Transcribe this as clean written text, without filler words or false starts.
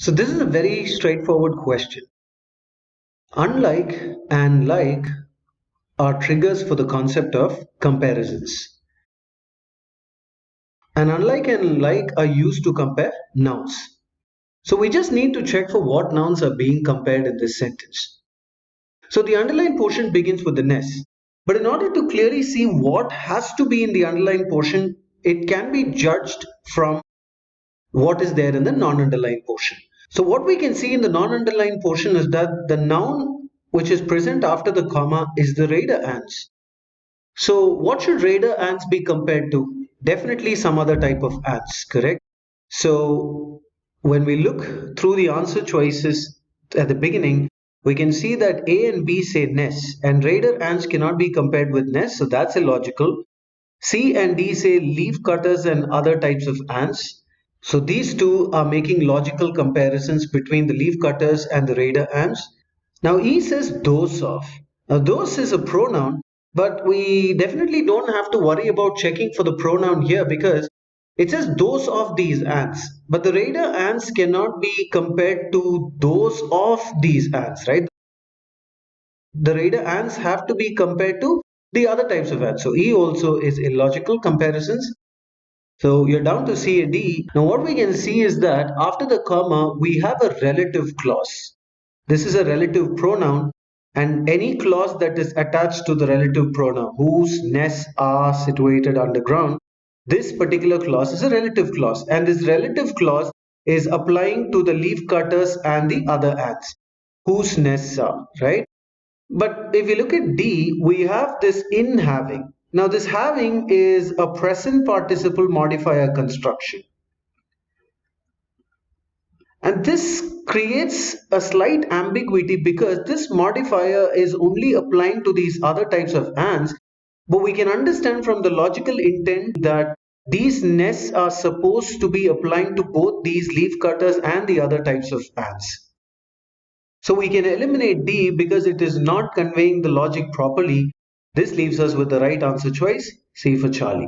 So this is a very straightforward question. Unlike and like are triggers for the concept of comparisons. And unlike and like are used to compare nouns. So we just need to check for what nouns are being compared in this sentence. So the underlined portion begins with the ness. But in order to clearly see what has to be in the underlined portion, it can be judged from what is there in the non-underlined portion. So what we can see in the non-underlined portion is that the noun which is present after the comma is the radar ants. So what should radar ants be compared to? Definitely some other type of ants, correct? So when we look through the answer choices at the beginning, we can see that A and B say nest and radar ants cannot be compared with nest, so that's illogical. C and D say leaf cutters and other types of ants. So these two are making logical comparisons between the leaf cutters and the radar ants. Now E says those of. Now those is a pronoun, but we definitely don't have to worry about checking for the pronoun here because it says those of these ants. But the radar ants cannot be compared to those of these ants, right? The radar ants have to be compared to the other types of ants. So E also is illogical comparisons. So you're down to C and D. Now what we can see is that after the comma, we have a relative clause. This is a relative pronoun and any clause that is attached to the relative pronoun whose nests are situated underground. This particular clause is a relative clause and this relative clause is applying to the leaf cutters and the other ants whose nests are, right? But if you look at D, we have this in having. Now this having is a present participle modifier construction. And this creates a slight ambiguity because this modifier is only applying to these other types of ants. But we can understand from the logical intent that these nests are supposed to be applying to both these leaf cutters and the other types of ants. So we can eliminate D because it is not conveying the logic properly. This leaves us with the right answer choice, C for Charlie.